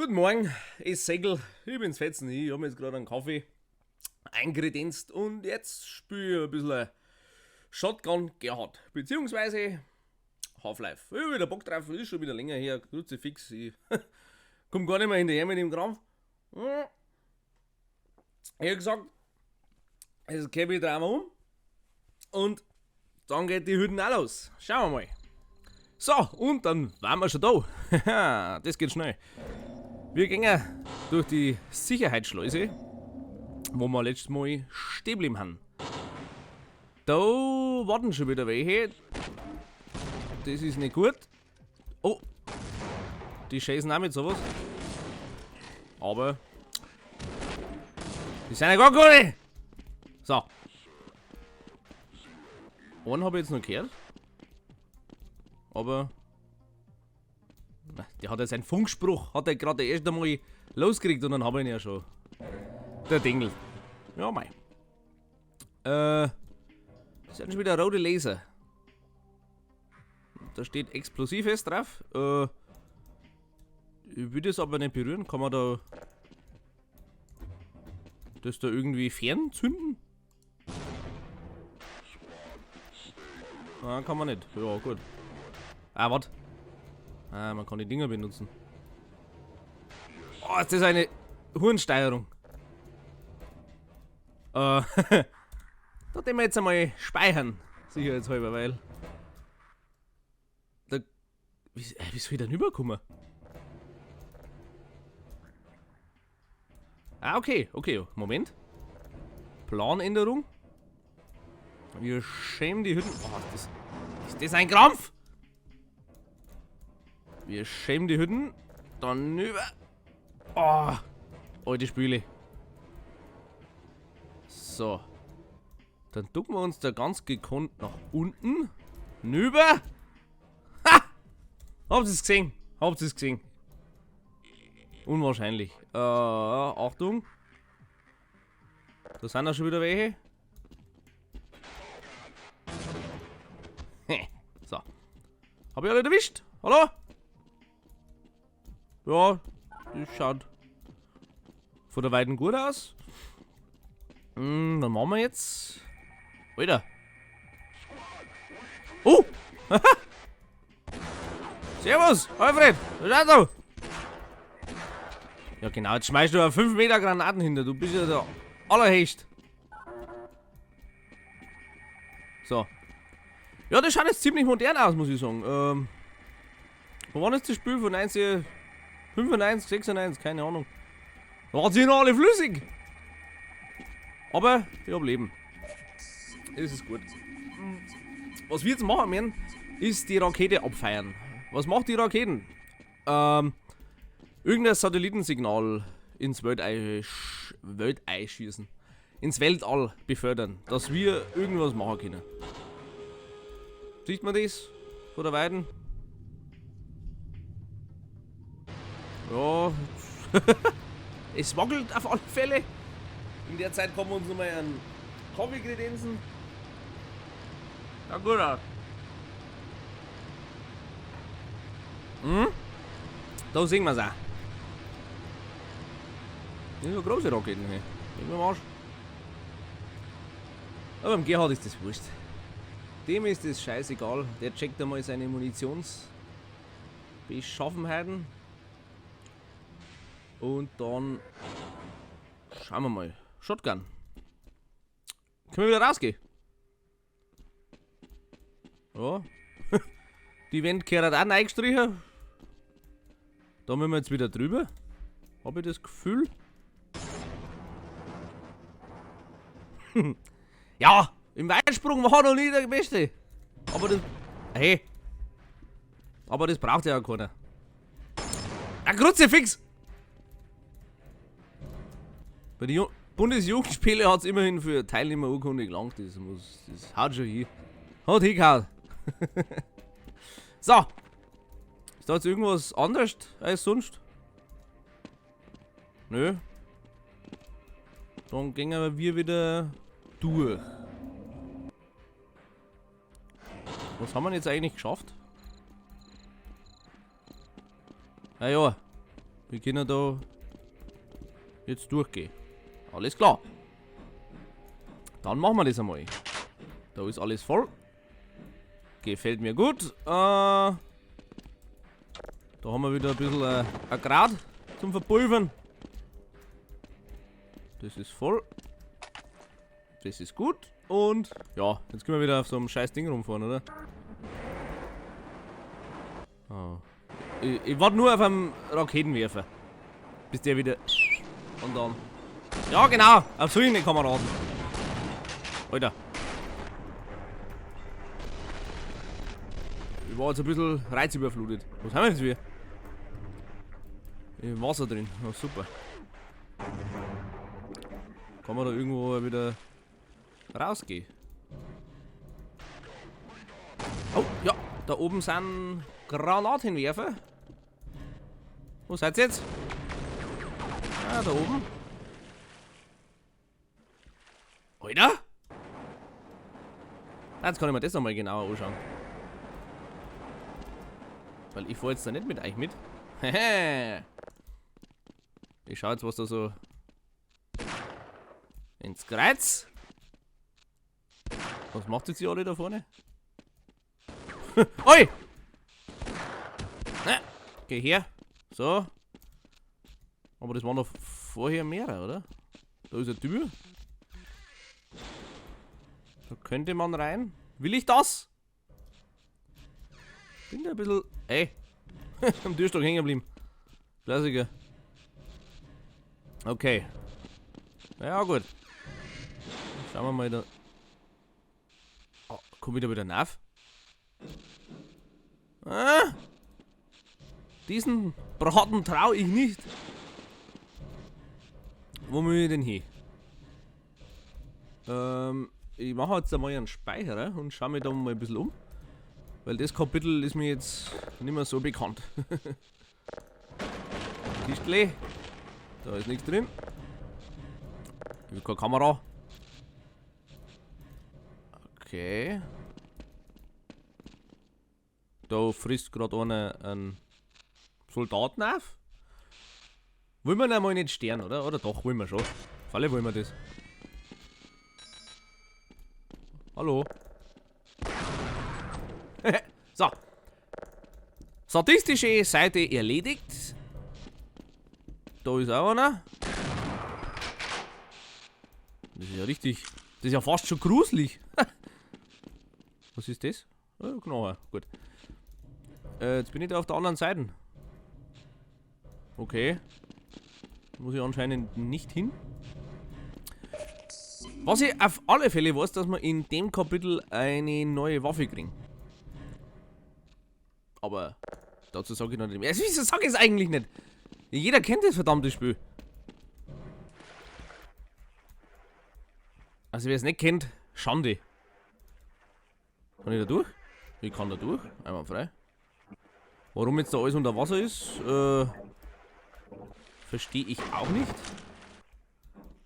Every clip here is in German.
Guten Morgen, ich Segel, ich bin's Fetzen, ich habe mir jetzt gerade einen Kaffee eingredenzt und jetzt spiele ich ein bisschen Shotgun Gerhard, beziehungsweise Half-Life. Ich habe wieder Bock drauf, ist schon wieder länger her, Kruzifix, ich komm gar nicht mehr hinterher mit dem Kram. Ich habe gesagt, jetzt gebe ich dreimal um und dann geht die Hütten auch los. Schauen wir mal. So, und dann waren wir schon da. Das geht schnell. Wir gehen durch die Sicherheitsschleuse, wo wir letztes Mal stehen geblieben haben. Da warten schon wieder welche. Das ist nicht gut. Oh, die scheißen auch mit sowas. Aber die sind ja gar keine. So. Einen habe ich jetzt noch gehört. Aber der hat ja seinen Funkspruch, hat er gerade erst einmal losgekriegt und dann habe ich ihn ja schon. Der Dingel. Ja, mei. Das sind schon wieder rote Laser. Da steht Explosives drauf. Ich will das aber nicht berühren. Kann man da das da irgendwie fernzünden? Ah, kann man nicht. Ja, gut. Ah, warte. Ah, man kann die Dinger benutzen. Oh, ist das eine Hurensteuerung. Da den wir jetzt einmal speichern. Sicherheitshalber, weil. Da. Wie soll ich denn rüberkommen? Ah, okay. Moment. Planänderung. Wir schämen die Hütten. Oh, ist das ein Krampf? Wir schämen die Hütten. Dann über. Oh, alte Spüle. So. Dann ducken wir uns da ganz gekonnt nach unten. Nüber. Ha! Habt ihr es gesehen? Unwahrscheinlich. Achtung. Da sind auch schon wieder welche. So. Hab ich alle erwischt? Hallo? Ja, das schaut von der Weiden gut aus. Dann machen wir jetzt. Alter. Oh! Servus, Alfred! Was schaut du? Ja genau, jetzt schmeißt du 5 Meter Granaten hinter. Du bist ja der Allerhecht. So. Ja, das schaut jetzt ziemlich modern aus, muss ich sagen. Wo war das Spiel von 1995, 96, keine Ahnung. Da sind noch alle flüssig. Aber ich hab Leben. Das ist gut. Was wir jetzt machen werden, ist die Rakete abfeiern. Was macht die Raketen? Irgendein Satellitensignal ins Weltall schießen. Ins Weltall befördern, dass wir irgendwas machen können. Sieht man das? Von der Weiden? Ja. Es wackelt auf alle Fälle. In der Zeit kommen wir uns nochmal einen Kaffee kredenzen. Ja gut aus. Da sehen wir es auch. Das sind so große Raketen hier. Nehmen wir am Arsch. Aber beim Gerhard ist das wurscht. Dem ist das scheißegal. Der checkt einmal seine Munitionsbeschaffenheiten. Und dann schauen wir mal. Shotgun. Können wir wieder rausgehen? Ja. Die Wand gehört auch eingestrichen. Da müssen wir jetzt wieder drüber. Habe ich das Gefühl. Ja, im Weitsprung war noch nie der Beste. Aber das. Hey. Aber das braucht ja auch keiner. Ein Kruzifix! Bei den Bundesjugendspielen hat es immerhin für Teilnehmerurkunde gelangt. Das haut schon hin. Hat hingehauen. So. Ist da jetzt irgendwas anderes als sonst? Nö. Dann gehen wir wieder durch. Was haben wir jetzt eigentlich geschafft? Naja. Wir können da jetzt durchgehen. Alles klar. Dann machen wir das einmal. Da ist alles voll. Gefällt mir gut. Da haben wir wieder ein bisschen ein Grad zum Verpulvern. Das ist voll. Das ist gut. Und ja, jetzt können wir wieder auf so einem scheiß Ding rumfahren, oder? Oh. Ich warte nur auf einen Raketenwerfer. Bis der wieder... Und dann... Ja, genau! Auf solche Kameraden. Alter. Ich war jetzt ein bisschen reizüberflutet. Was haben wir jetzt wieder? Im Wasser drin. Oh, super. Kann man da irgendwo wieder rausgehen? Oh, ja. Da oben sind Granatenwerfer. Wo seid ihr jetzt? Ah, da oben. Alter! Jetzt kann ich mir das nochmal genauer anschauen. Weil ich fahre jetzt da nicht mit euch mit. Hehe. Ich schau jetzt, was da so ins Kreuz. Was macht jetzt die alle da vorne? Oi! Ne, geh her. So. Aber das waren doch vorher mehrere, oder? Da ist eine Tür. Da könnte man rein. Will ich das? Bin da ein bisschen... Ey! Am Türstock hängen geblieben. Klassiker. Okay. Ja, gut. Schauen wir mal da. Oh, komm wieder nach. Ah! Diesen Braten traue ich nicht. Wo muss ich denn hin? Ich mache jetzt einmal einen Speicher und schaue mich da mal ein bisschen um. Weil das Kapitel ist mir jetzt nicht mehr so bekannt. Kistli. Da ist nichts drin. Ich habe keine Kamera. Okay. Da frisst gerade einer einen Soldaten auf. Wollen wir ihn einmal nicht sterben, oder? Oder doch, wollen wir schon. Auf alle wollen wir das. Hallo. So. Statistische Seite erledigt. Da ist auch einer. Das ist ja richtig. Das ist ja fast schon gruselig. Was ist das? Oh, Knochen. Gut. Jetzt bin ich da auf der anderen Seite. Okay. Muss ich anscheinend nicht hin. Was ich auf alle Fälle weiß, dass wir in dem Kapitel eine neue Waffe kriegen. Aber dazu sage ich noch nicht mehr. Wieso sage ich es eigentlich nicht? Jeder kennt das verdammte Spiel. Also wer es nicht kennt, Schande. Kann ich da durch? Ich kann da durch, einmal frei. Warum jetzt da alles unter Wasser ist, verstehe ich auch nicht.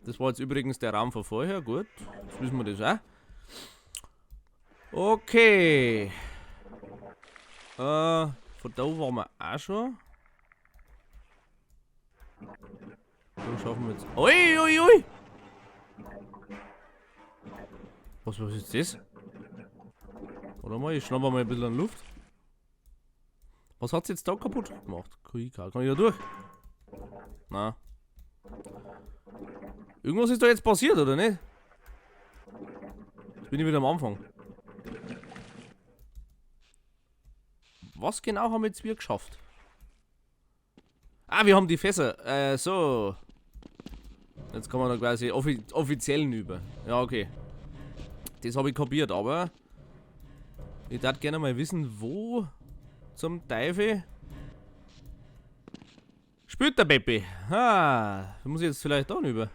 Das war jetzt übrigens der Raum von vorher, gut. Jetzt wissen wir das auch. Okay. Von da waren wir auch schon. Da schaffen wir jetzt. Ui, ui, ui! Was ist das? Warte mal, ich schnapp mal ein bisschen an Luft. Was hat's jetzt da kaputt gemacht? Kann ich da durch? Na. Irgendwas ist da jetzt passiert, oder nicht? Jetzt bin ich wieder am Anfang. Was genau haben jetzt wir geschafft? Ah, wir haben die Fässer. So. Jetzt kann man da quasi offiziellen über. Ja, okay. Das habe ich kapiert, aber ich würde gerne mal wissen, wo zum Teufel spielt der Peppi? Ah, muss ich jetzt vielleicht da über.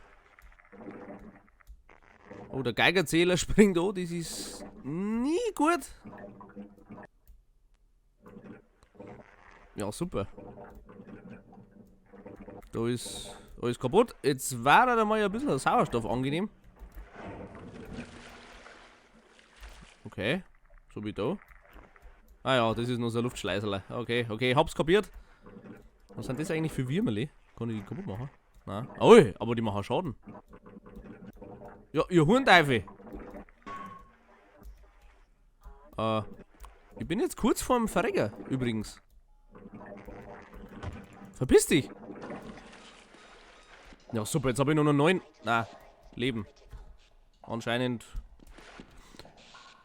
Oh, der Geigerzähler springt an, das ist nie gut. Ja, super. Da ist alles kaputt. Jetzt war da mal ein bisschen Sauerstoff angenehm. Okay, so wie da. Ah ja, das ist nur so ein Luftschleißerle. Okay, okay, hab's kapiert. Was sind das eigentlich für Würmeli? Kann ich die kaputt machen? Nein. Oh, aber die machen Schaden. Ja, ihr Hurenteufel. Ich bin jetzt kurz vorm Verrecker, übrigens. Verpiss dich! Ja, super, jetzt habe ich nur noch 9. Na, Leben. Anscheinend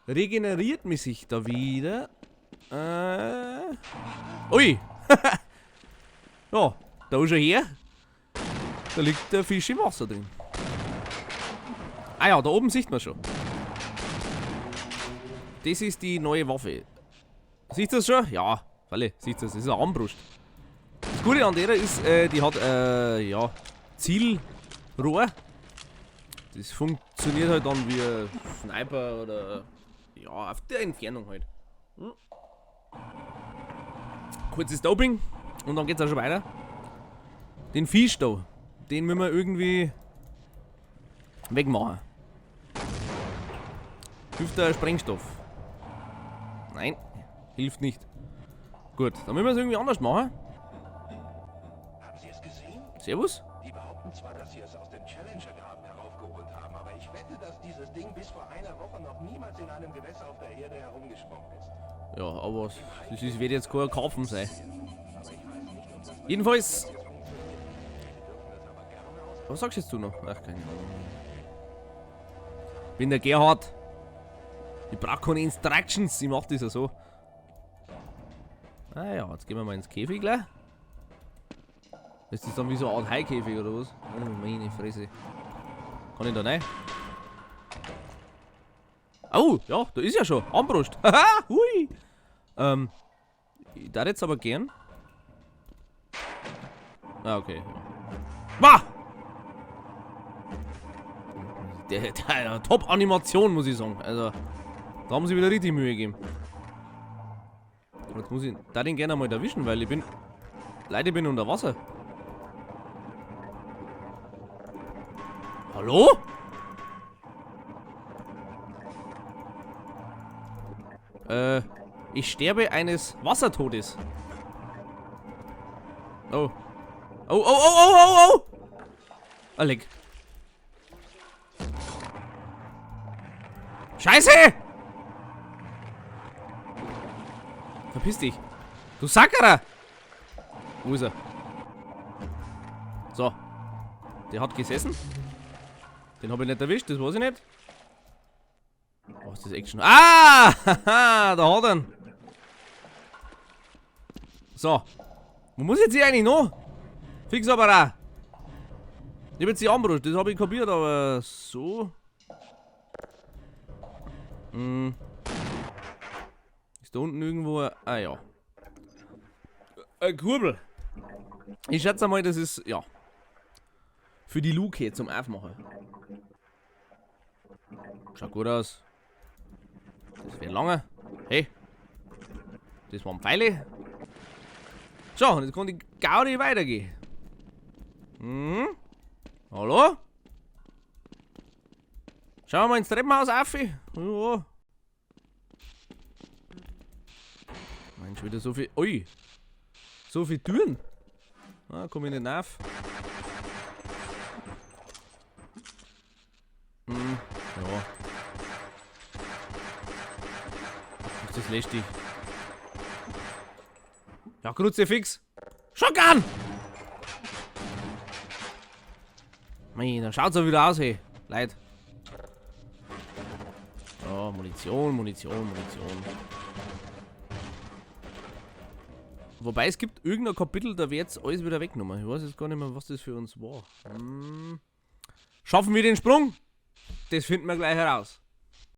regeneriert mich sich da wieder. Ui! Ja, da ist er her. Da liegt der Fisch im Wasser drin. Ah ja, da oben sieht man schon. Das ist die neue Waffe. Siehst du das schon? Ja, Falle, siehst du das? Das ist eine Armbrust. Das Gute an der ist, die hat, ja, Zielrohr. Das funktioniert halt dann wie ein Sniper oder, ja, auf der Entfernung halt. Kurzes Doping und dann geht's auch schon weiter. Den Fisch da, den müssen wir irgendwie wegmachen. Hilft der Sprengstoff? Nein, hilft nicht. Gut, dann müssen wir es irgendwie anders machen. Haben Sie es gesehen? Servus? Die behaupten zwar, dass Sie es aus dem Challenger-Graben heraufgeholt haben, aber ich wette, dass dieses Ding bis vor einer Woche noch niemals in einem Gewässer auf der Erde herumgesprungen ist. Ja, aber das wird jetzt kein Kaufen sein. Jedenfalls. Was sagst jetzt du noch? Ach, keine Ahnung. Bin der Gerhard. Ich brauche keine Instructions, ich mach das ja so. Ah ja, jetzt gehen wir mal ins Käfig gleich. Ist das dann wie so eine Art Haikäfig oder was? Oh meine Fresse. Kann ich da rein? Oh, ja, da ist ja schon. Armbrust. Haha, hui. Ich darf jetzt aber gern. Ah, okay. Wah! Der Top-Animation, muss ich sagen. Also, da haben sie wieder richtig Mühe gegeben. Jetzt muss ich da den gerne mal erwischen, weil ich bin. Leider bin unter Wasser. Hallo? Ich sterbe eines Wassertodes. Oh. Oh, oh, oh, oh, oh, oh! Alec. Scheiße! Verpiss dich. Du Sackerer! Wo ist er? So. Der hat gesessen. Den habe ich nicht erwischt, das weiß ich nicht. Oh, ist das Action? Ah! Haha, da hat er ihn. So. Wo muss ich jetzt hier eigentlich noch? Fix aber auch. Ich hab jetzt die Armbrust, das habe ich kapiert, aber so. Ist da unten irgendwo ein. Ah ja. Eine Kurbel. Ich schätze mal, das ist, ja. Für die Luke zum Aufmachen. Schaut gut aus. Das wird lange. Hey. Das waren Pfeile. So, und jetzt kann die Gaudi weitergehen. Hallo? Schauen wir mal ins Treppenhaus auf. Ja. Mensch, wieder so viel. Ui. So viele Türen. Ah, komm ich nicht auf. Ja. Ist das lästig. Ja, Kruzifix. Shotgun! Mei, dann schaut's auch wieder aus, hey. Leid. So, Munition. Wobei es gibt irgendein Kapitel, da wird jetzt alles wieder weggenommen. Ich weiß jetzt gar nicht mehr, was das für uns war. Schaffen wir den Sprung? Das finden wir gleich heraus.